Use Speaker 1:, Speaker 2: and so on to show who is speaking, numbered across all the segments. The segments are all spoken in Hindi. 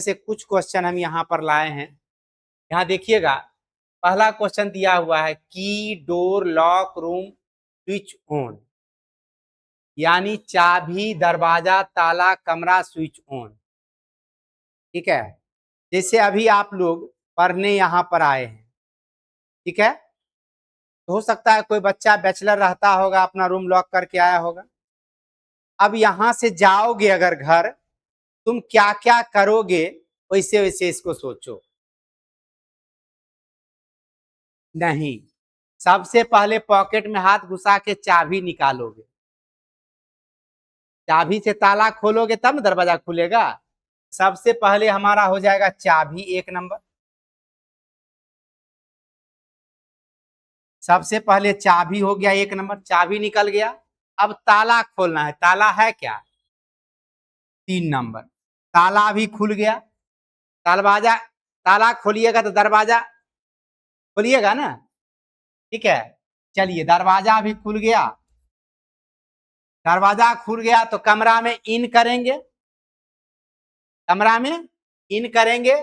Speaker 1: से कुछ क्वेश्चन हम यहाँ पर लाए हैं। यहाँ देखिएगा, पहला क्वेश्चन दिया हुआ है की door lock room switch on, यानी चाबी दरवाजा ताला कमरा स्विच ऑन। ठीक है, जैसे अभी आप लोग पढ़ने यहाँ पर आए हैं, ठीक है, तो हो सकता है कोई बच्चा बैचलर रहता होगा, अपना रूम लॉक करके आया होगा। अब यहाँ से जाओगे अगर घर, तुम क्या क्या करोगे, वैसे वैसे इसको सोचो। नहीं, सबसे पहले पॉकेट में हाथ घुसा के चाबी निकालोगे, चाबी से ताला खोलोगे तब ना दरवाजा खुलेगा। सबसे पहले हमारा हो जाएगा चाबी 1 नंबर। सबसे पहले चाबी हो गया 1 नंबर, चाबी निकल गया। अब ताला खोलना है, ताला है क्या, 3 नंबर, ताला भी खुल गया। दरवाजा, ताला खोलिएगा तो दरवाजा खोलिएगा ना, ठीक है। चलिए, दरवाजा भी खुल गया, दरवाजा खुल गया तो कमरा में इन करेंगे, कमरा में इन करेंगे,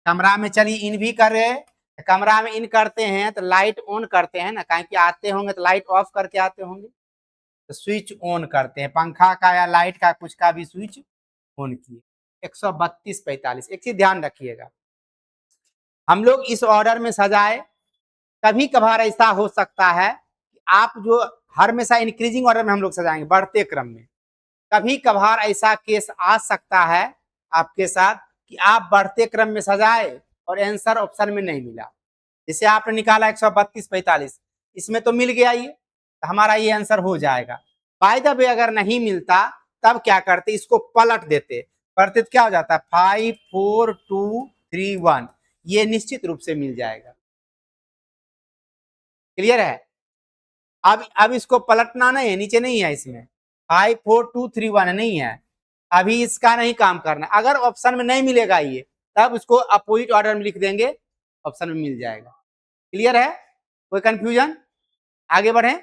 Speaker 1: कमरा में चलिए इन भी कर रहे हैं। कमरा में इन करते हैं तो लाइट ऑन करते हैं ना, कहीं कि आते होंगे तो लाइट ऑफ करके आते होंगे, तो स्विच ऑन करते हैं, पंखा का या लाइट का कुछ का भी स्विच ऑन किए। 132 45। एक चीज ध्यान रखिएगा, हम लोग इस ऑर्डर में सजाए। कभी कभार ऐसा हो सकता है कि आप जो हर हमेशा इंक्रीजिंग ऑर्डर में हम लोग सजाएंगे, बढ़ते क्रम में। कभी कभार ऐसा केस आ सकता है आपके साथ कि आप बढ़ते क्रम में सजाए और आंसर ऑप्शन में नहीं मिला। जैसे आपने निकाला 132 45, इसमें तो मिल गया, ये तो हमारा ये आंसर हो जाएगा। बाय द वे अगर नहीं मिलता तब क्या करते, इसको पलट देते, करते तो क्या हो जाता है 5 4 2 3 1, ये निश्चित रूप से मिल जाएगा। क्लियर है। अब इसको पलटना नहीं है, नीचे नहीं है, इसमें 5 4 2 3 1 नहीं है, अभी इसका नहीं काम करना। अगर ऑप्शन में नहीं मिलेगा ये, तब उसको अपोजिट ऑर्डर में लिख देंगे, ऑप्शन में मिल जाएगा। क्लियर है, कोई कंफ्यूजन, आगे बढ़े।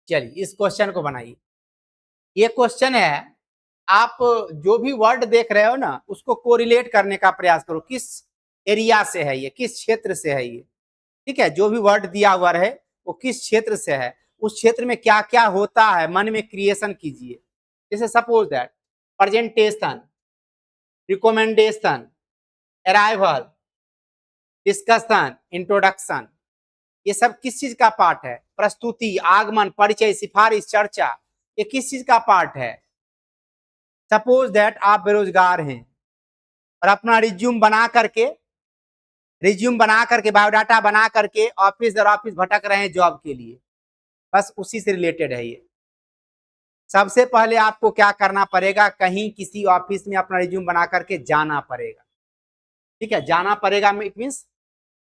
Speaker 1: चलिए इस क्वेश्चन को बनाइए। ये क्वेश्चन है, आप जो भी वर्ड देख रहे हो ना, उसको कोरिलेट करने का प्रयास करो, किस एरिया से है ये, किस क्षेत्र से है ये। ठीक है, जो भी वर्ड दिया हुआ रहे वो किस क्षेत्र से है, उस क्षेत्र में क्या क्या होता है, मन में क्रिएशन कीजिए। जैसे suppose that presentation, recommendation, arrival, discussion, introduction, ये सब किस चीज का पार्ट है, प्रस्तुति, आगमन, परिचय, सिफारिश, चर्चा, ये किस चीज का पार्ट है। सपोज दैट आप बेरोजगार हैं और अपना रिज्यूम बना करके बायोडाटा बना करके ऑफिस दर ऑफिस भटक रहे हैं जॉब के लिए, बस उसी से रिलेटेड है ये। सबसे पहले आपको क्या करना पड़ेगा, कहीं किसी ऑफिस में अपना रिज्यूम बना करके जाना पड़ेगा। ठीक है, जाना पड़ेगा, इट मीन्स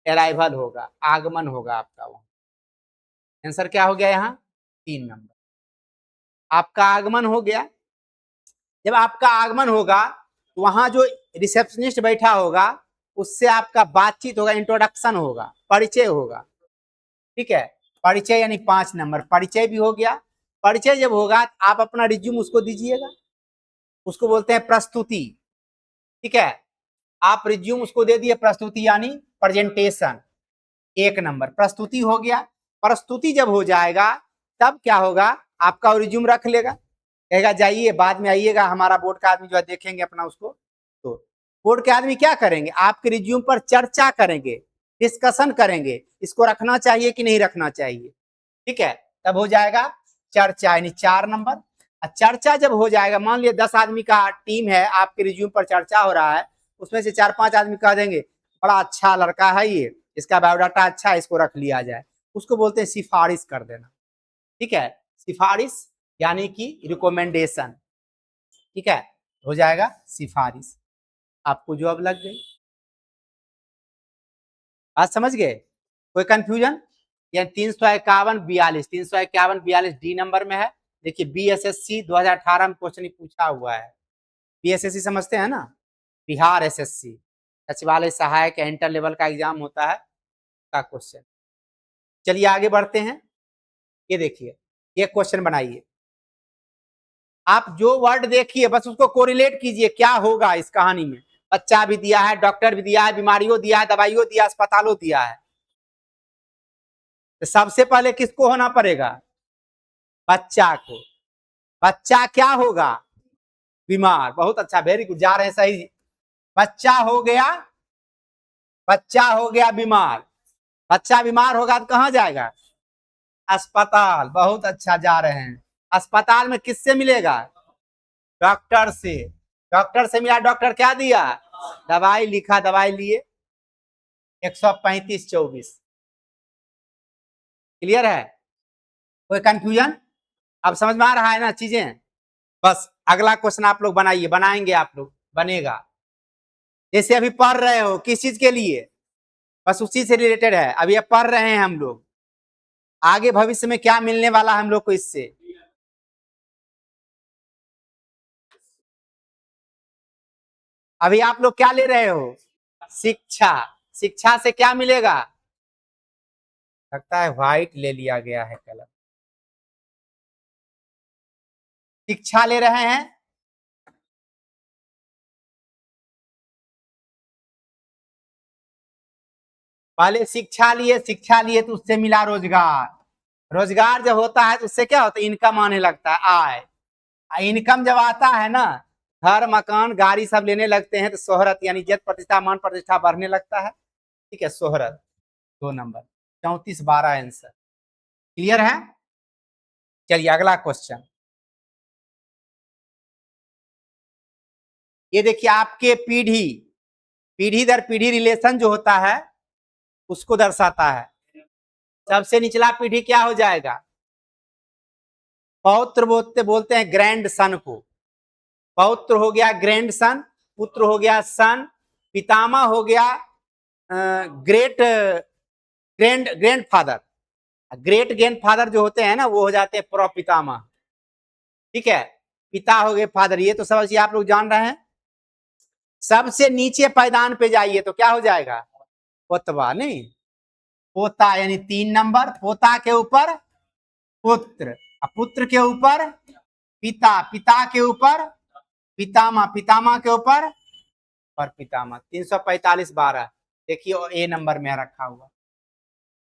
Speaker 1: अराइवल होगा, आगमन होगा आपका। वहां आंसर क्या हो गया, यहाँ 3 नंबर, आपका आगमन हो गया। जब आपका आगमन होगा तो वहां जो रिसेप्शनिस्ट बैठा होगा उससे आपका बातचीत होगा, इंट्रोडक्शन होगा, परिचय होगा। ठीक है, परिचय यानी 5 नंबर, परिचय भी हो गया। परिचय जब होगा आप अपना रिज्यूम उसको दीजिएगा, उसको बोलते हैं प्रस्तुति। ठीक है, आप रिज्यूम उसको दे दिए, प्रस्तुति यानी प्रेजेंटेशन, 1 नंबर, प्रस्तुति हो गया। प्रस्तुति जब हो जाएगा तब क्या होगा, आपका रिज्यूम रख लेगा, कहेगा जाइए बाद में आइएगा, हमारा बोर्ड का आदमी जो है देखेंगे अपना उसको। तो बोर्ड के आदमी क्या करेंगे, आपके रिज्यूम पर चर्चा करेंगे, डिस्कशन करेंगे, इसको रखना चाहिए कि नहीं रखना चाहिए। ठीक है, तब हो जाएगा चर्चा यानी 4 नंबर। चर्चा जब हो जाएगा, मान लिया 10 आदमी का टीम है, आपके रिज्यूम पर चर्चा हो रहा है, उसमें से 4 5 आदमी कह देंगे बड़ा अच्छा लड़का है ये, इसका बायोडाटा अच्छा है, इसको रख लिया जाए, उसको बोलते हैं सिफारिश कर देना। ठीक है, सिफारिश यानी कि रिकमेंडेशन। ठीक है, हो जाएगा सिफारिश, आपको जॉब लग गई। आज समझ गए, कोई कंफ्यूजन। ये 351 42, 351 42 डी नंबर में है। देखिए BSSC 2018 में क्वेश्चन पूछा हुआ है। BSSC समझते हैं ना, बिहार SSC सचिवालय सहायक इंटर लेवल का एग्जाम होता है का क्वेश्चन। चलिए आगे बढ़ते हैं। ये देखिए, ये क्वेश्चन बनाइए, आप जो वर्ड देखिए बस उसको कोरिलेट कीजिए, क्या होगा इस कहानी में। बच्चा भी दिया है, डॉक्टर भी दिया है, बीमारियों दिया है, दवाइयों दिया, अस्पतालों दिया है। तो सबसे पहले किसको होना पड़ेगा? बच्चा को। बच्चा क्या होगा? बीमार। बहुत अच्छा, वेरी गुड, जा रहे हैं सही। बच्चा हो गया, बच्चा हो गया बीमार। बच्चा बीमार होगा तो कहां जाएगा? अस्पताल। बहुत अच्छा, जा रहे हैं। अस्पताल में किससे मिलेगा? डॉक्टर से। डॉक्टर से मिला, डॉक्टर क्या दिया? दवाई लिखा, दवाई लिए। 135-24। क्लियर है? कोई कंफ्यूजन? अब समझ में आ रहा है ना चीजें? बस अगला क्वेश्चन आप लोग बनाइए, बनाएंगे आप लोग, बनेगा। जैसे अभी पढ़ रहे हो किस चीज के लिए, बस उसी से रिलेटेड है। अभी अब पढ़ रहे हैं हम लोग, आगे भविष्य में क्या मिलने वाला हम लोग को इससे। अभी आप लोग क्या ले रहे हो? शिक्षा। शिक्षा से क्या मिलेगा? लगता है व्हाइट ले लिया गया है कलर। शिक्षा ले रहे हैं, पहले शिक्षा लिए, शिक्षा लिए तो उससे मिला रोजगार। रोजगार जब होता है तो उससे क्या होता है? इनकम आने लगता है, आय। इनकम जब आता है ना, घर मकान गाड़ी सब लेने लगते हैं, तो शोहरत यानी इज्जत प्रतिष्ठा मान प्रतिष्ठा बढ़ने लगता है। ठीक है, शोहरत। 2 नंबर। 34-12 आंसर। क्लियर है? चलिए अगला क्वेश्चन। ये देखिए, आपके पीढ़ी, पीढ़ी दर पीढ़ी रिलेशन जो होता है उसको दर्शाता है। सबसे निचला पीढ़ी क्या हो जाएगा? पौत्र बोलते बोलते हैं ग्रैंड सन को। पौत्र हो गया ग्रैंड सन, पुत्र हो गया सन, पितामह हो गया great grand grand father. Great grand father जो होते हैं ना, वो हो जाते हैं प्रपितामह। ठीक है, पिता हो गए फादर, ये तो सब आप लोग जान रहे हैं। सबसे नीचे पायदान पे जाइए तो क्या हो जाएगा? पोतवा। नहीं, पोता यानी 3 नंबर। पोता के ऊपर पुत्र, पुत्र के ऊपर पिता, पिता के ऊपर पितामह, पितामह के ऊपर और पितामह। 345-12 देखिए, ए नंबर में रखा हुआ,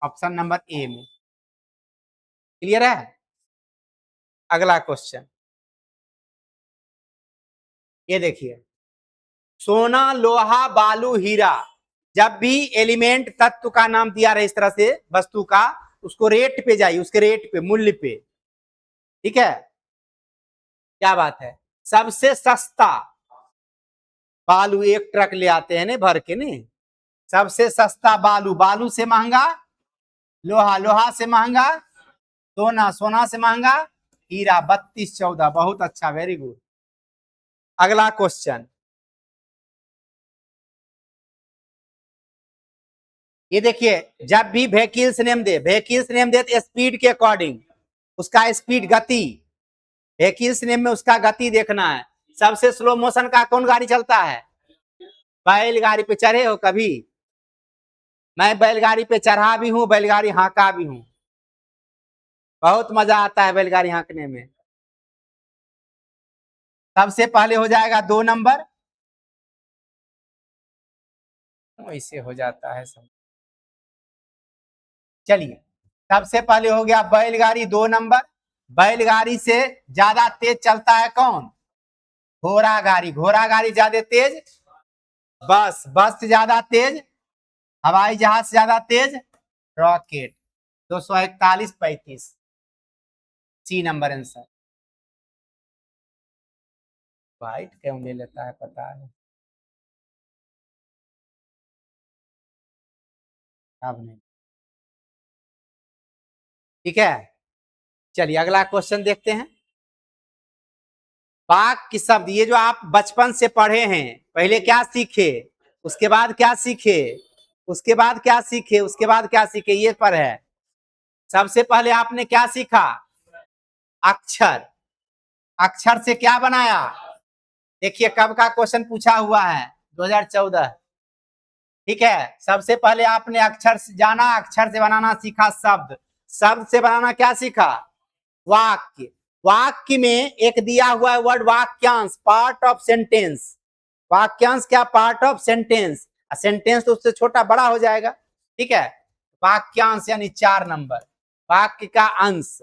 Speaker 1: ऑप्शन नंबर ए में। क्लियर है? अगला क्वेश्चन ये देखिए, सोना लोहा बालू हीरा, जब भी एलिमेंट तत्व का नाम दिया रहे इस तरह से वस्तु का, उसको रेट पे जाइए, उसके रेट पे, मूल्य पे। ठीक है, क्या बात है? सबसे सस्ता बालू, एक ट्रक ले आते हैं ना भर के, नहीं? सबसे सस्ता बालू, बालू से महंगा लोहा, लोहा से महंगा सोना, सोना से महंगा हीरा। 32-14। बहुत अच्छा, वेरी गुड। अगला क्वेश्चन ये देखिए, जब भी व्हीकल्स नेम दे, व्हीकल्स नेम दे तो स्पीड के अकॉर्डिंग, उसका स्पीड, गति, व्हीकल्स नेम में उसका गति देखना है। सबसे स्लो मोशन का कौन गाड़ी चलता है? बैलगाड़ी पे चढ़े हो कभी? मैं बैलगाड़ी पे चढ़ा भी हूं, बैलगाड़ी हाँका भी हूं। बहुत मजा आता है बैलगाड़ी हाँकने में। सबसे पहले हो जाएगा 2 नंबर। ऐसे हो जाता है सब। चलिए, सबसे पहले हो गया बैलगाड़ी 2 नंबर। बैलगाड़ी से ज्यादा तेज चलता है कौन? घोड़ा गाड़ी। घोड़ा गाड़ी ज्यादा तेज। बस, बस से ज्यादा तेज। हवाई जहाज से ज्यादा तेज रॉकेट। 241-35 C number answer. वाइट क्यों ले लेता है पता है, अब नहीं। ठीक है, चलिए अगला क्वेश्चन देखते हैं। वाक की शब्द, ये जो आप बचपन से पढ़े हैं, पहले क्या सीखे, उसके बाद क्या सीखे, उसके बाद क्या सीखे, उसके बाद क्या सीखे, ये पर है। सबसे पहले आपने क्या सीखा? अक्षर। अक्षर से क्या बनाया? देखिए कब का क्वेश्चन पूछा हुआ है, 2014। ठीक है, सबसे पहले आपने अक्षर से जाना, अक्षर से बनाना सीखा शब्द। शब्द से बनाना क्या सीखा? वाक्य। वाक्य में एक दिया हुआ है वर्ड वाक्यांश, पार्ट ऑफ सेंटेंस। वाक्यांश क्या? Part of sentence. सेंटेंस तो उससे छोटा बड़ा हो जाएगा, ठीक है। वाक्यांश यानी 4 नंबर, वाक्य का अंश,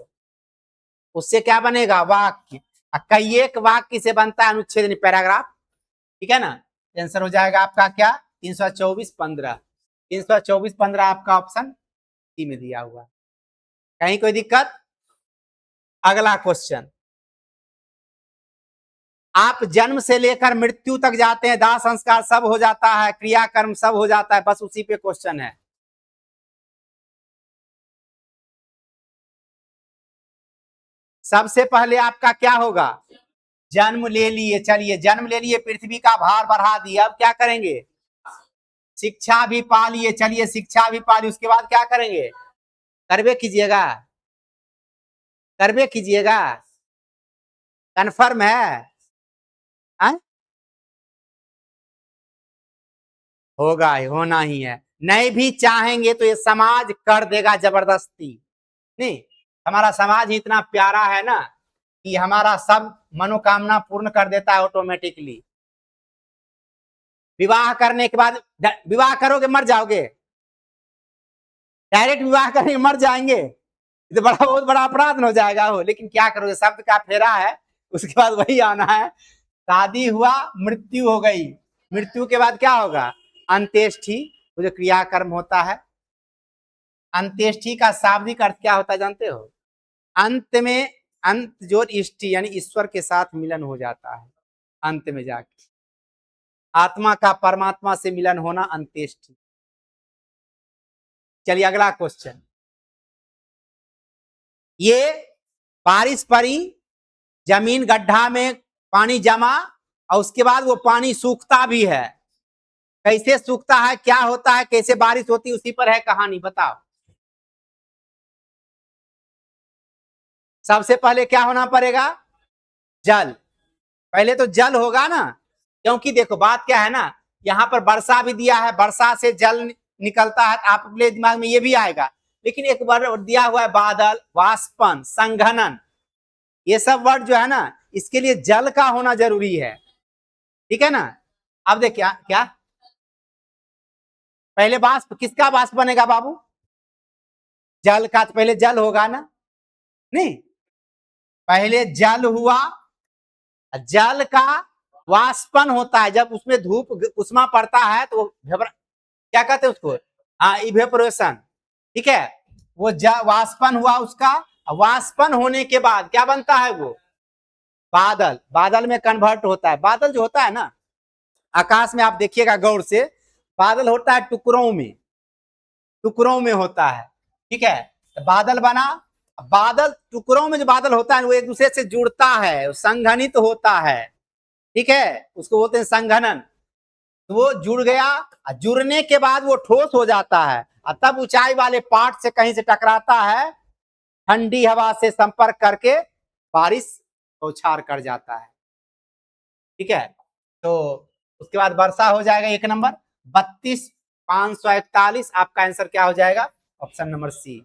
Speaker 1: उससे क्या बनेगा? वाक्य। कई एक वाक्य से बनता है अनुच्छेद पैराग्राफ, ठीक है ना। आंसर हो जाएगा आपका क्या? 324-15। 324-15 आपका ऑप्शन सी में दिया हुआ है। कहीं कोई दिक्कत? अगला क्वेश्चन, आप जन्म से लेकर मृत्यु तक जाते हैं, दाह संस्कार सब हो जाता है, क्रियाकर्म सब हो जाता है, बस उसी पे क्वेश्चन है। सबसे पहले आपका क्या होगा? जन्म ले लिए, चलिए जन्म ले लिए, पृथ्वी का भार बढ़ा दिया, अब क्या करेंगे? शिक्षा भी पा लिए, चलिए शिक्षा भी पा ली, उसके बाद क्या करेंगे? सर्वे कीजिएगा, सर्वे कीजिएगा, कन्फर्म है? आ? होगा, होना ही है। नहीं भी चाहेंगे तो ये समाज कर देगा जबरदस्ती। नहीं, हमारा समाज ही इतना प्यारा है ना कि हमारा सब मनोकामना पूर्ण कर देता है ऑटोमेटिकली। विवाह करने के बाद, विवाह करोगे मर जाओगे, डायरेक्ट विवाह करेंगे मर जाएंगे, तो बड़ा बहुत बड़ा अपराध हो जाएगा वो। लेकिन क्या करोगे, शब्द का फेरा है, उसके बाद वही आना है। शादी हुआ, मृत्यु हो गई, मृत्यु के बाद क्या होगा? अंत्येष्टि, वो जो क्रियाकर्म होता है। अंत्येष्टि का शाब्दिक अर्थ क्या होता है जानते हो? अंत में, अंत जो इष्टि यानी ईश्वर के साथ मिलन हो जाता है, अंत में जाके आत्मा का परमात्मा से मिलन होना अंत्येष्टि। चलिए अगला क्वेश्चन, ये बारिश पड़ी, जमीन गड्ढा में पानी जमा, और उसके बाद वो पानी सूखता भी है। कैसे सूखता है, क्या होता है, कैसे बारिश होती है, उसी पर है कहानी, बताओ। सबसे पहले क्या होना पड़ेगा? जल। पहले तो जल होगा ना, क्योंकि देखो बात क्या है ना, यहाँ पर वर्षा भी दिया है, वर्षा से जल निकलता है, आपके दिमाग में ये भी आएगा। लेकिन एक बार दिया हुआ है बादल, वाष्पन, संघनन, ये सब वर्ड जो है ना, इसके लिए जल का होना जरूरी है, ठीक है ना। अब देख क्या क्या, पहले वाष्प, किसका वाष्प बनेगा बाबू? जल का, तो पहले जल होगा ना। नहीं, पहले जल हुआ, जल का वाष्पन होता है, जब उसमें धूप उष्मा पड़ता है तो क्या कहते हैं उसको? हाँ, इवेपोरेशन, ठीक है। वो वाष्पन हुआ उसका, वाष्पन होने के बाद क्या बनता है? वो बादल, बादल में कन्वर्ट होता है। बादल जो होता है ना आकाश में, आप देखिएगा गौर से, बादल होता है टुकड़ों में, टुकड़ों में होता है, ठीक है। तो बादल बना, बादल टुकड़ों में जो बादल होता है वो एक दूसरे से जुड़ता है, संघनित होता है, ठीक है, उसको बोलते हैं संघनन। तो वो जुड़ गया, जुड़ने के बाद वो ठोस हो जाता है, और तब ऊंचाई वाले पार्ट से कहीं से टकराता है, ठंडी हवा से संपर्क करके बारिश बौछार कर जाता है, ठीक है। तो उसके बाद वर्षा हो जाएगा, एक नंबर 32,541, आपका आंसर क्या हो जाएगा? Option number C.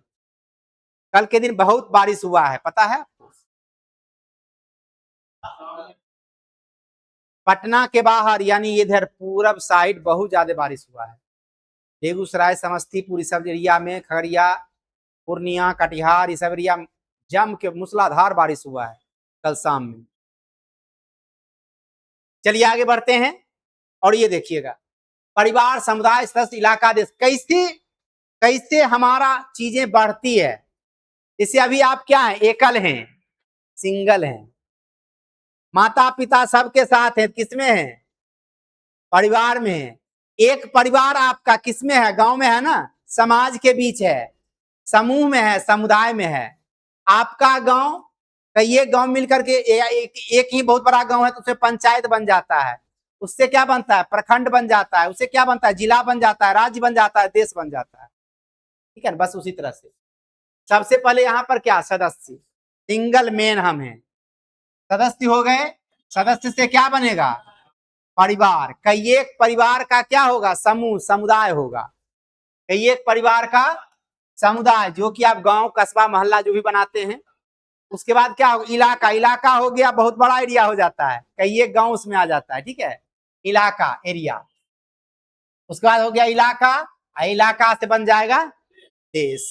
Speaker 1: कल के दिन बहुत बारिश हुआ है, पता है आपको? पटना के बाहर यानी इधर पूरब साइड बहुत ज्यादा बारिश हुआ है। बेगूसराय, समस्तीपुर, इस सब एरिया में, खगड़िया, पूर्णिया, कटिहार, इस सब एरिया जम के मूसलाधार बारिश हुआ है कल शाम में। चलिए आगे बढ़ते हैं, और ये देखिएगा, परिवार, समुदाय, सदस्य, इलाका, देश, कैसे कैसे हमारा चीजें बढ़ती है। जैसे अभी आप क्या है, एकल हैं, सिंगल हैं, माता पिता सबके साथ हैं, किसमें है? परिवार में है। एक परिवार आपका किसमें है? गांव में है ना, समाज के बीच है, समूह में है, समुदाय में है। आपका गांव, कई एक गांव मिलकर के एक ही बहुत बड़ा गांव है तो उससे पंचायत बन जाता है, उससे क्या बनता है? प्रखंड बन जाता है, उससे क्या बनता है? जिला बन जाता है, राज्य बन जाता है, देश बन जाता है, ठीक है। बस उसी तरह से सबसे पहले यहाँ पर क्या? सदस्य, सिंगल मेन हम हैं, सदस्य हो गए, सदस्य से क्या बनेगा? परिवार। कई एक परिवार का क्या होगा? समूह, समुदाय होगा। कई एक परिवार का समुदाय, जो कि आप गांव, कस्बा, मोहल्ला जो भी बनाते हैं, उसके बाद क्या हो, इलाका, इलाका हो गया बहुत बड़ा एरिया हो जाता है, कई एक गांव उसमें आ जाता है, ठीक है, इलाका एरिया। उसके बाद हो गया इलाका, इलाका से बन जाएगा देश।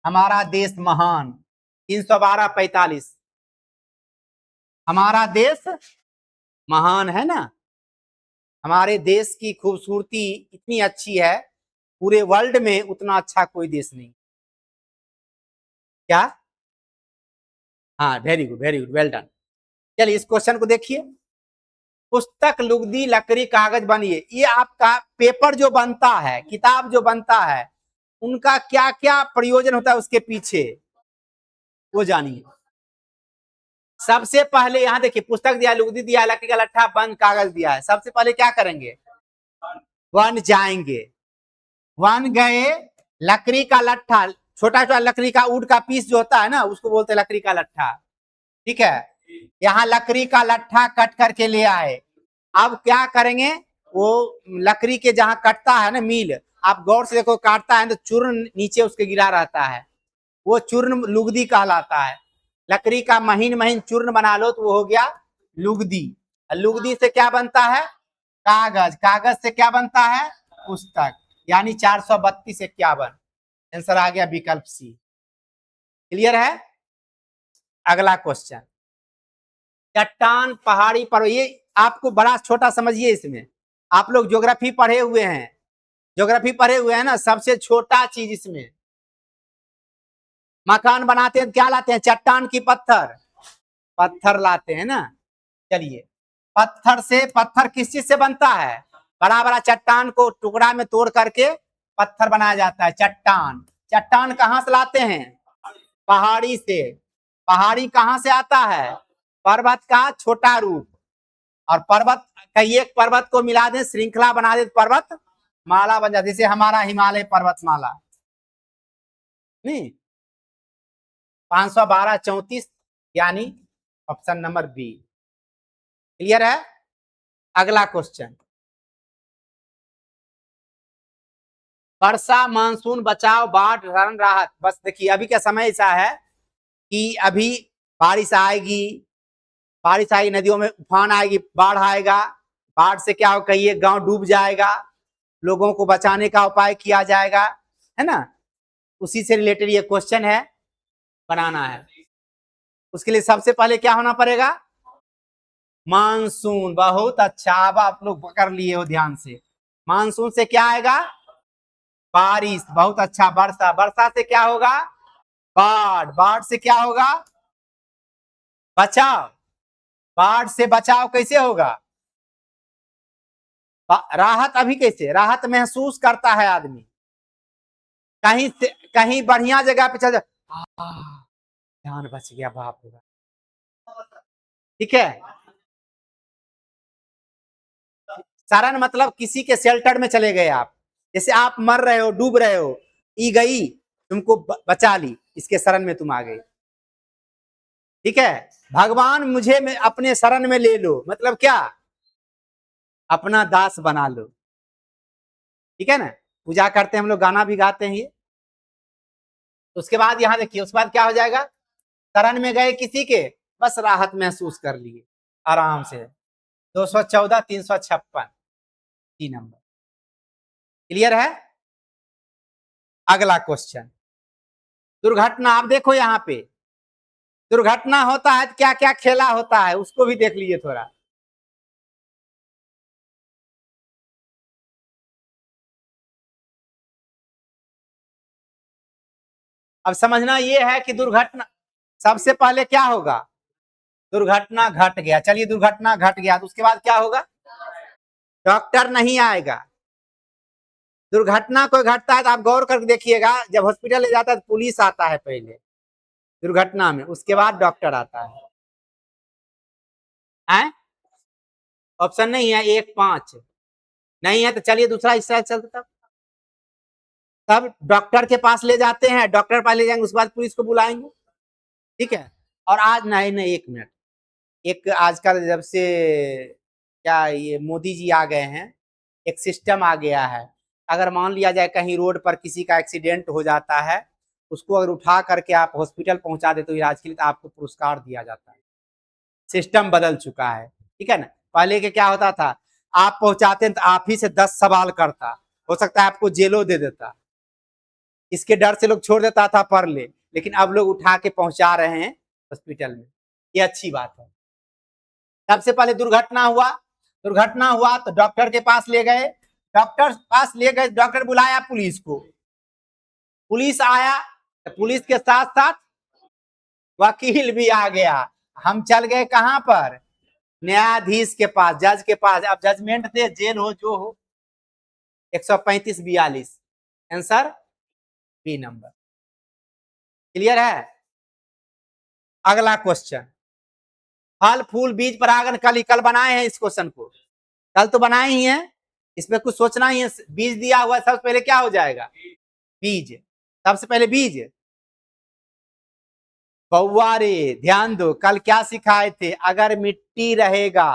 Speaker 1: हमारा देश महान, 312-45, हमारा देश महान है ना। हमारे देश की खूबसूरती इतनी अच्छी है, पूरे वर्ल्ड में उतना अच्छा कोई देश नहीं। क्या? हाँ, very good, very good, well done. चलिए इस क्वेश्चन को देखिए। पुस्तक, लुगदी, लकड़ी, कागज बनिए, ये आपका पेपर जो बनता है, किताब जो बनता है, उनका क्या क्या प्रयोजन होता है उसके पीछे, वो जानिए। सबसे पहले यहाँ देखिए, पुस्तक दिया, लुगदी दिया, लकड़ी का लट्ठा, बंद कागज दिया है। सबसे पहले क्या करेंगे? वन जाएंगे, वन गए, लकड़ी का लट्ठा, छोटा छोटा लकड़ी का वुड का पीस जो होता है ना, उसको बोलते हैं लकड़ी का लट्ठा, ठीक है। यहाँ लकड़ी का लट्ठा कट करके ले आए। अब क्या करेंगे, वो लकड़ी के जहां कटता है ना मिल, आप गौर से देखो, काटता है तो चूर्ण नीचे उसके गिरा रहता है, वो चूर्ण लुगदी कहलाता है। लकड़ी का महीन महीन चूर्ण बना लो तो वो हो गया लुगदी। लुगदी से क्या बनता है? कागज, कागज से क्या बनता है? पुस्तक। यानी 432-51 आंसर आ गया विकल्प सी। क्लियर है? अगला क्वेश्चन, चट्टान, पहाड़ी पर, ये आपको बड़ा छोटा समझिए, इसमें आप लोग ज्योग्राफी पढ़े हुए हैं, ज्योग्राफी पढ़े हुए हैं ना, सबसे छोटा चीज इसमें, मकान बनाते हैं क्या लाते हैं? चट्टान की पत्थर, पत्थर लाते हैं ना। चलिए, पत्थर से, पत्थर किस चीज से बनता है? बड़ा बड़ा चट्टान को टुकड़ा में तोड़ करके पत्थर बनाया जाता है, चट्टान। चट्टान कहाँ से लाते हैं? पहाड़ी से। पहाड़ी कहाँ से आता है? पर्वत का छोटा रूप। और पर्वत, कई एक पर्वत को मिला दे, श्रृंखला बना दे, पर्वत माला बन जाती, जैसे हमारा हिमालय पर्वतमाला। नहीं, 512-34, यानी ऑप्शन नंबर बी। क्लियर है? अगला क्वेश्चन, वर्षा, मानसून, बचाव, बाढ़, रण, राहत। बस देखिए, अभी का समय ऐसा है कि अभी बारिश आएगी, बारिश आएगी, नदियों में उफान आएगी, बाढ़ आएगा। बाढ़ से क्या हो, कहीं एक गांव डूब जाएगा, लोगों को बचाने का उपाय किया जाएगा, है ना। उसी से रिलेटेड ये क्वेश्चन है, बनाना है। उसके लिए सबसे पहले क्या होना पड़ेगा? मानसून। बहुत अच्छा, अब आप लोग पकड़ लिए हो ध्यान से। मानसून से क्या आएगा? बारिश। बहुत अच्छा। वर्षा, वर्षा से क्या होगा? बाढ़। बाढ़ से क्या होगा? बचाव। बाढ़ से बचाव कैसे होगा? राहत। अभी कैसे राहत महसूस करता है आदमी? कहीं से, कहीं बढ़िया जगह पे चल जाए, जान बच गया, बाप रे बाप, ठीक है। शरण मतलब किसी के शेल्टर में चले गए आप, जैसे आप मर रहे हो, डूब रहे हो, ई गई तुमको बचा ली, इसके शरण में तुम आ गए, ठीक है। भगवान मुझे में अपने शरण में ले लो, मतलब क्या? अपना दास बना लो, ठीक है ना। पूजा करते हैं हम लोग, गाना भी गाते हैं ये। उसके बाद यहाँ देखिए, उसके बाद क्या हो जाएगा? शरण में गए किसी के, बस राहत महसूस कर लिए आराम से। 214-356, 3 नंबर। क्लियर है? अगला क्वेश्चन, दुर्घटना। आप देखो यहाँ पे, दुर्घटना होता है तो क्या क्या खेला होता है, उसको भी देख लीजिए थोड़ा। अब समझना ये है कि दुर्घटना, सबसे पहले क्या होगा? दुर्घटना घट गया, चलिए दुर्घटना घट गया, तो उसके बाद क्या होगा? डॉक्टर नहीं आएगा। दुर्घटना कोई घटता है तो आप गौर करके देखिएगा, जब हॉस्पिटल ले जाता है तो पुलिस आता है पहले दुर्घटना में, उसके बाद डॉक्टर आता है। ऑप्शन नहीं है 1, 5 नहीं है, तो चलिए दूसरा हिस्सा चलता, तब डॉक्टर के पास ले जाते हैं, डॉक्टर के पास ले जाएंगे, उसके बाद पुलिस को बुलाएंगे, ठीक है। और आज नहीं नहीं, 1 मिनट, एक आजकल जब से क्या ये मोदी जी आ गए हैं, एक सिस्टम आ गया है, अगर मान लिया जाए कहीं रोड पर किसी का एक्सीडेंट हो जाता है, उसको अगर उठा करके आप हॉस्पिटल पहुंचा देते हो इलाज के लिए तो आपको पुरस्कार दिया जाता है। सिस्टम बदल चुका है, ठीक है ना। पहले के क्या होता था, आप पहुंचाते तो आप ही से 10 सवाल करता, हो सकता है आपको जेलो दे देता, इसके डर से लोग छोड़ देता था पढ़ ले, लेकिन अब लोग उठा के पहुंचा रहे हैं हॉस्पिटल में, ये अच्छी बात है। सबसे पहले दुर्घटना हुआ तो डॉक्टर के पास ले गए, डॉक्टर बुलाया पुलिस को, पुलिस आया तो पुलिस के साथ साथ वकील भी आ गया। हम चल गए कहां पर, न्यायाधीश के पास, जज के पास। अब जजमेंट दे, जेल हो जो हो। 135-42 आंसर बी नंबर। क्लियर है। अगला क्वेश्चन, फल फूल बीज परागन कल बनाए हैं इस क्वेश्चन को, कल तो बनाए ही हैं, इसमें कुछ सोचना ही है। बीज दिया हुआ है, सबसे पहले क्या हो जाएगा, बीज। सबसे पहले बीज। बउआ रे ध्यान दो, कल क्या सिखाए थे, अगर मिट्टी रहेगा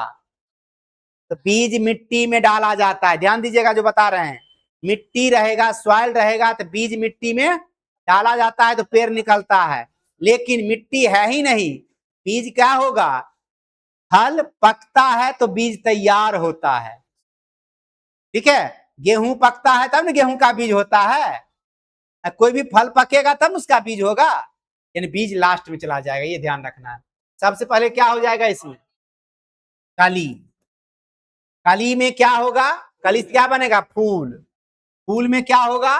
Speaker 1: तो बीज मिट्टी में डाला जाता है। ध्यान दीजिएगा जो बता रहे हैं, मिट्टी रहेगा, सॉइल रहेगा तो बीज मिट्टी में डाला जाता है तो पेड़ निकलता है। लेकिन मिट्टी है ही नहीं, बीज क्या होगा, फल पकता है तो बीज तैयार होता है, ठीक है। गेहूं पकता है तब ना गेहूं का बीज होता है, कोई भी फल पकेगा तब उसका बीज होगा, यानी बीज लास्ट में चला जाएगा, ये ध्यान रखना है। सबसे पहले क्या हो जाएगा इसमें, कली। कली में क्या होगा, कली से क्या बनेगा, फूल। फूल में क्या होगा,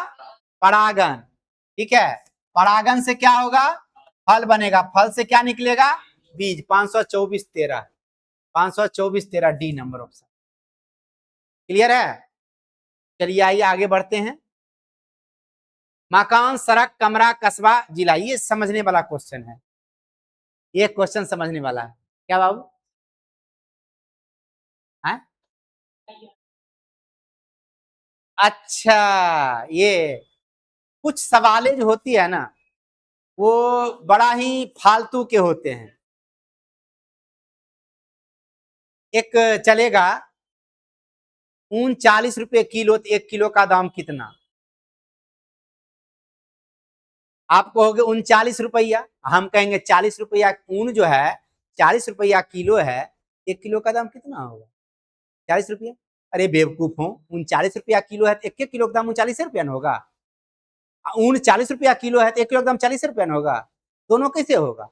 Speaker 1: परागन, ठीक है। परागन से क्या होगा, फल बनेगा, फल से क्या निकलेगा, बीज। 524-13, 524-13 डी नंबर ऑप्शन। क्लियर है। चलिए आइए आगे बढ़ते हैं। मकान, सड़क, कमरा, कस्बा, जिला, ये समझने वाला क्वेश्चन है, ये क्वेश्चन समझने वाला है। क्या बाबू है, अच्छा, ये कुछ सवालें जो होती है ना वो बड़ा ही फालतू के होते हैं। एक चलेगा, ऊन 40 रुपए किलो, तो 1 किलो का दाम कितना, आप कहोगे 39 रुपया, हम कहेंगे 40 रुपया ऊन जो है, 40 रुपया किलो है, 1 किलो का दाम कितना होगा, 40 रुपया। अरे बेवकूफ हो, 39 रुपया किलो है तो 1 किलो का दाम 39 रुपया न होगा। ऊन 40 रुपया किलो है तो 1 किलो का दाम 40 रुपया न होगा, दोनों कैसे होगा,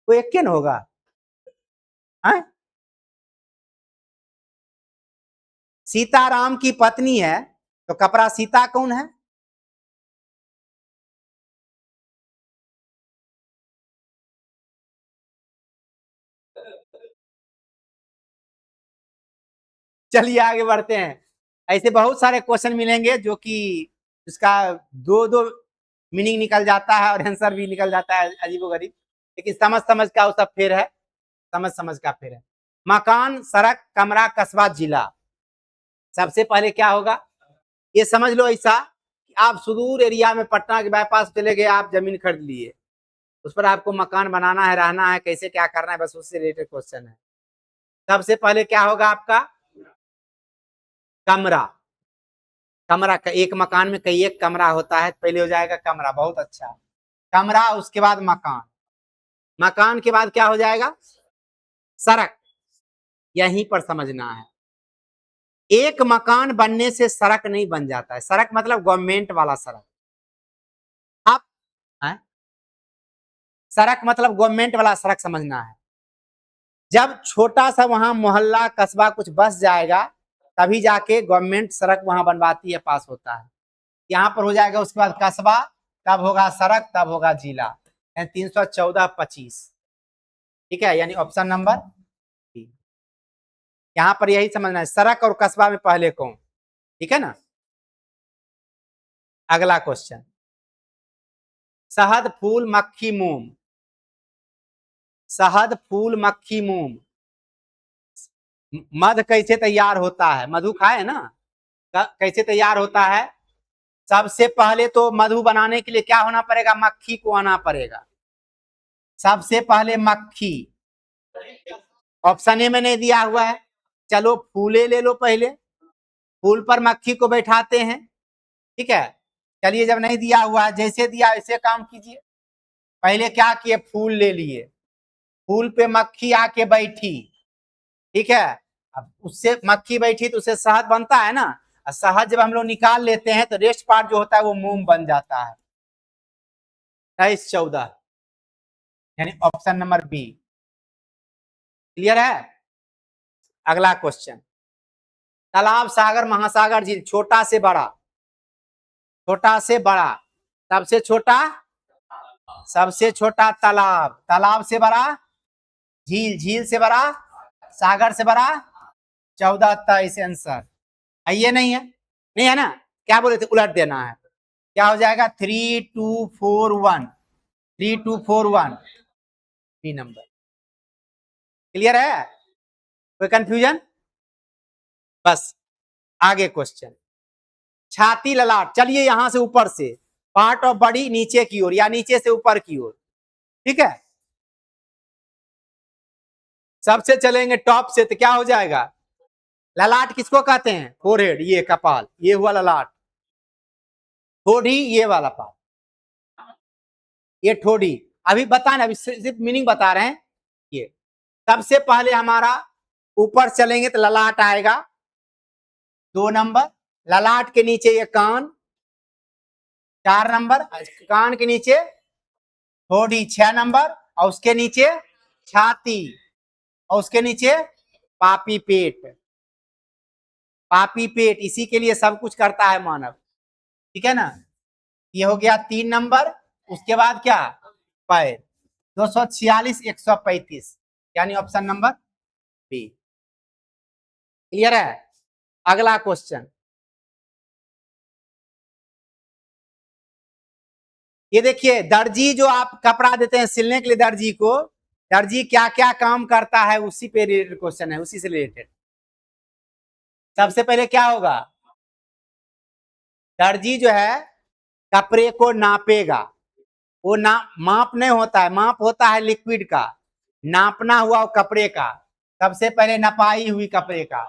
Speaker 1: वो एक के न होगा है? सीताराम की पत्नी है तो कपड़ा सीता कौन है, चलिए आगे बढ़ते हैं। ऐसे बहुत सारे क्वेश्चन मिलेंगे जो कि उसका दो दो मीनिंग निकल जाता है और आंसर भी निकल जाता है अजीबोगरीब, लेकिन समझ समझ का वो सब फेर है, समझ समझ का फेर है। मकान, सड़क, कमरा, कस्बा, जिला, सबसे पहले क्या होगा, ये समझ लो ऐसा कि आप सुदूर एरिया में पटना के बाईपास चले गए, आप जमीन खरीद लिए, उस पर आपको मकान बनाना है, रहना है, कैसे क्या करना है, बस उससे रिलेटेड क्वेश्चन है। सबसे पहले क्या होगा आपका, कमरा। कमरा का एक मकान में कई एक कमरा होता है, पहले हो जाएगा कमरा, बहुत अच्छा, कमरा, उसके बाद मकान, मकान के बाद क्या हो जाएगा, सड़क। यहीं पर समझना है, एक मकान बनने से सड़क नहीं बन जाता है, सड़क मतलब गवर्नमेंट वाला सड़क। आप है? सड़क मतलब गवर्नमेंट वाला सड़क समझना है। जब छोटा सा वहां मोहल्ला कस्बा कुछ बस जाएगा तभी जाके गवर्नमेंट सड़क वहां बनवाती है, पास होता है। यहाँ पर हो जाएगा, उसके बाद कस्बा, तब होगा सड़क, तब होगा जिला, 314-25, ठीक है, यानी ऑप्शन नंबर बी। यहाँ पर यही समझना है, सड़क और कस्बा में पहले कौन, ठीक है ना। अगला क्वेश्चन, शहद, फूल, मक्खी, मोम, शहद, फूल, मक्खी, मोम, मध कैसे तैयार होता है, मधु खाए ना, कैसे तैयार होता है। सबसे पहले तो मधु बनाने के लिए क्या होना पड़ेगा, मक्खी को आना पड़ेगा, सबसे पहले मक्खी। ऑप्शन ए में नहीं दिया हुआ है, चलो फूले ले लो पहले, फूल पर मक्खी को बैठाते हैं, ठीक है, चलिए जब नहीं दिया हुआ है, जैसे दिया वैसे काम कीजिए। पहले क्या किए, फूल ले लिए, फूल पे मक्खी आके बैठी, ठीक है। अब उससे मक्खी बैठी तो उससे शहद बनता है ना, और शहद जब हम लोग निकाल लेते हैं तो रेस्ट पार्ट जो होता है वो मोम बन जाता है। 28-14 यानी ऑप्शन नंबर बी। क्लियर है। अगला क्वेश्चन, तालाब, सागर, महासागर, झील, छोटा से बड़ा, छोटा से बड़ा, सबसे छोटा, सबसे छोटा तालाब, तालाब से बड़ा झील, झील से बड़ा सागर से बड़ा, 14-23 आंसर है। ये नहीं है, नहीं है ना, क्या बोले थे, उलट देना है। क्या हो जाएगा, 3241, 3241 बी नंबर। क्लियर है, कोई कंफ्यूजन? बस आगे क्वेश्चन, छाती, ललाट, चलिए यहां से ऊपर से, पार्ट ऑफ बॉडी नीचे की ओर या नीचे से ऊपर की ओर, ठीक है। सबसे चलेंगे टॉप से तो क्या हो जाएगा, ललाट किसको कहते हैं, फोरहेड, ये कपाल, ये हुआ ललाट, ठोड़ी ये वाला पार्ट, ये ठोड़ी। अभी बताना, अभी सिर्फ मीनिंग बता रहे हैं। ये सबसे पहले हमारा ऊपर चलेंगे तो ललाट आएगा 2 नंबर, ललाट के नीचे ये कान 4 नंबर, कान के नीचे ठोड़ी 6 नंबर, और उसके नीचे छाती, और उसके नीचे पापी पेट, पापी पेट, इसी के लिए सब कुछ करता है मानव, ठीक है ना। ये हो गया 3 नंबर, उसके बाद क्या, पैर, 246 135 यानी ऑप्शन नंबर बी। क्लियर है। अगला क्वेश्चन, ये देखिए, दर्जी जो आप कपड़ा देते हैं सिलने के लिए, दर्जी को, दर्जी क्या क्या काम करता है, उसी पे रिलेटेड क्वेश्चन है, उसी से रिलेटेड। सबसे पहले क्या होगा, दर्जी जो है कपड़े को नापेगा, वो ना माप नहीं होता है, माप होता है लिक्विड का, नापना हुआ कपड़े का, सबसे पहले नपाई हुई कपड़े का,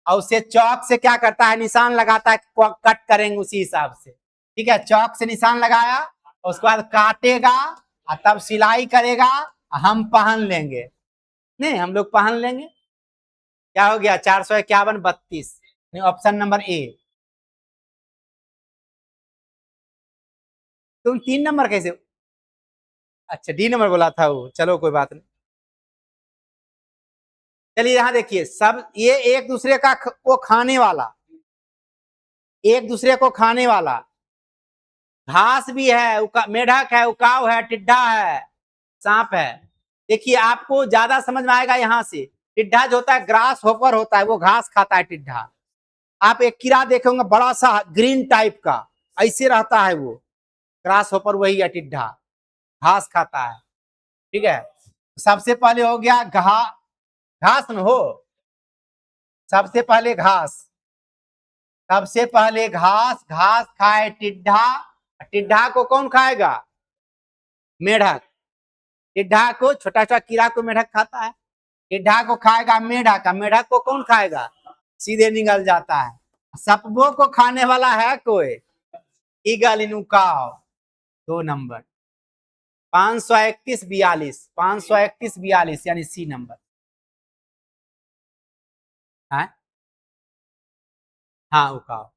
Speaker 1: और उसे चौक से क्या करता है, निशान लगाता है, कट करेंगे उसी हिसाब से, ठीक है। चौक से निशान लगाया, उसके बाद काटेगा, और तब सिलाई करेगा, हम पहन लेंगे, नहीं हम लोग पहन लेंगे। क्या हो गया, 451 32, ऑप्शन नंबर ए। तुम 3 नंबर कैसे, अच्छा डी नंबर बोला था वो, चलो कोई बात नहीं। चलिए यहां देखिए, सब ये एक दूसरे का को खाने वाला, एक दूसरे को खाने वाला, घास भी है, मेढक है, उकाव है, टिड्ढा है, सांप है। देखिए आपको ज्यादा समझ में आएगा यहाँ से, टिड्ढा जो होता है ग्रास होपर होता है, वो घास खाता है टिड्ढा। आप एक कीड़ा देखेंगे बड़ा सा ग्रीन टाइप का, ऐसे रहता है वो, ग्रास होपर वही है टिड्ढा, घास खाता है, ठीक है। सबसे पहले हो गया घास में हो, सबसे पहले घास, सबसे पहले घास, घास खाए टिड्ढा, टिड्ढा को कौन खाएगा, मेढक, टिड्ढा को, छोटा छोटा कीड़ा को मेढक खाता है, टिड्ढा को खाएगा मेढक, मेढक को कौन खाएगा, सीधे निकल जाता है। सपबो को खाने वाला है कोई, ईगल इनुकाव, 2 नंबर, 531 531 यानी सी नंबर है। हाँ उकाव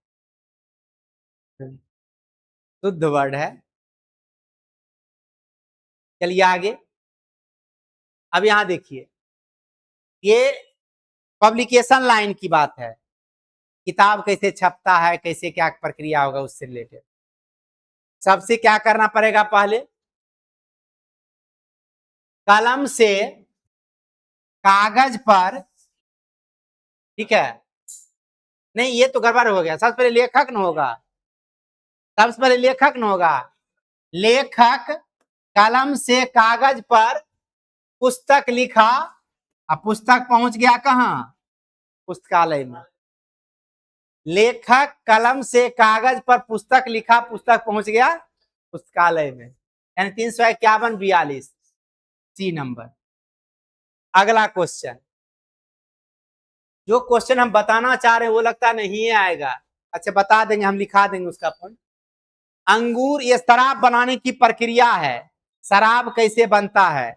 Speaker 1: शुद्ध वर्ड है। चलिए आगे, अब यहां देखिए, ये पब्लिकेशन लाइन की बात है, किताब कैसे छपता है, कैसे क्या प्रक्रिया होगा, उससे रिलेटेड सबसे क्या करना पड़ेगा, पहले कलम से कागज पर, ठीक है, नहीं ये तो गड़बड़ हो गया, सबसे पहले लेखक न होगा, सबसे पहले लेखक न होगा, लेखक कलम से कागज पर पुस्तक लिखा, अब पुस्तक पहुंच गया कहां, पुस्तकालय में, लेखक कलम से कागज पर पुस्तक लिखा, पुस्तक पहुंच गया पुस्तकालय में, यानी 351 सी नंबर। अगला क्वेश्चन, जो क्वेश्चन हम बताना चाह रहे हैं वो लगता नहीं आएगा, अच्छा बता देंगे, हम लिखा देंगे उसका पॉइंट। अंगूर, ये शराब बनाने की प्रक्रिया है, शराब कैसे बनता है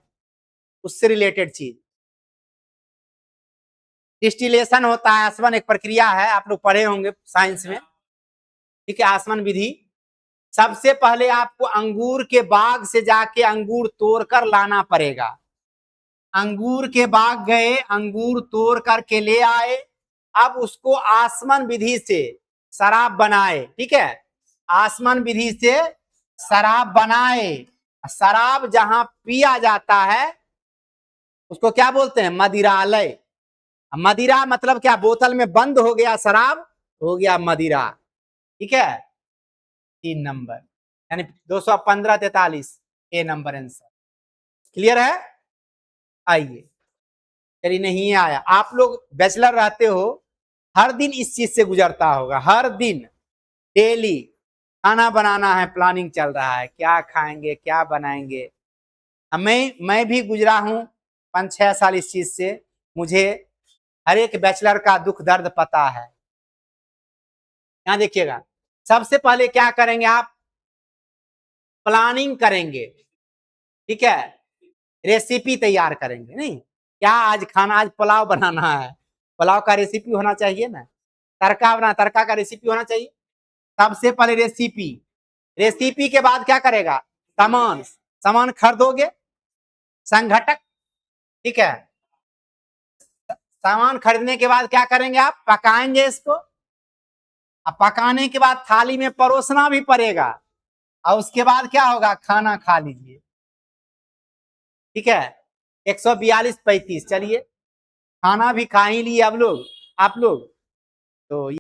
Speaker 1: उससे रिलेटेड चीज। डिस्टिलेशन होता है, आसवन एक प्रक्रिया है, आप लोग पढ़े होंगे साइंस में, ठीक है, आसवन विधि। सबसे पहले आपको अंगूर के बाग से जाके अंगूर तोड़कर लाना पड़ेगा। अंगूर के बाग गए, अंगूर तोड़ करके ले आए, अब उसको आसमन विधि से शराब बनाए, ठीक है, आसमन विधि से शराब बनाए। शराब जहां पिया जाता है उसको क्या बोलते हैं, मदिरालय। मदिरा मतलब क्या, बोतल में बंद हो गया शराब, हो गया मदिरा, ठीक है। 3 नंबर यानी 215-43 ए नंबर आंसर। क्लियर है? आइए, चलिए, नहीं आया, आप लोग बैचलर रहते हो, हर दिन इस चीज से गुजरता होगा, हर दिन डेली खाना बनाना है, प्लानिंग चल रहा है, क्या खाएंगे क्या बनाएंगे। मैं भी गुजरा हूं 5-6 साल इस चीज से, मुझे हर एक बैचलर का दुख दर्द पता है। यहां देखिएगा, सबसे पहले क्या करेंगे आप, प्लानिंग करेंगे, ठीक है, रेसिपी तैयार करेंगे। नहीं, क्या आज खाना, आज पुलाव बनाना है, पुलाव का रेसिपी होना चाहिए ना, तड़का बना, तड़का का रेसिपी होना चाहिए। सबसे पहले रेसिपी, रेसिपी के बाद क्या करेगा, सामान, सामान खरीदोगे, संघटक, ठीक है, सामान खरीदने के बाद क्या करेंगे आप, पकाएंगे इसको, अब पकाने के बाद थाली में परोसना भी पड़ेगा, और उसके बाद क्या होगा, खाना खा लीजिए, ठीक है। 142-35, चलिए, खाना भी खा ही लिए अब लोग, आप लोग तो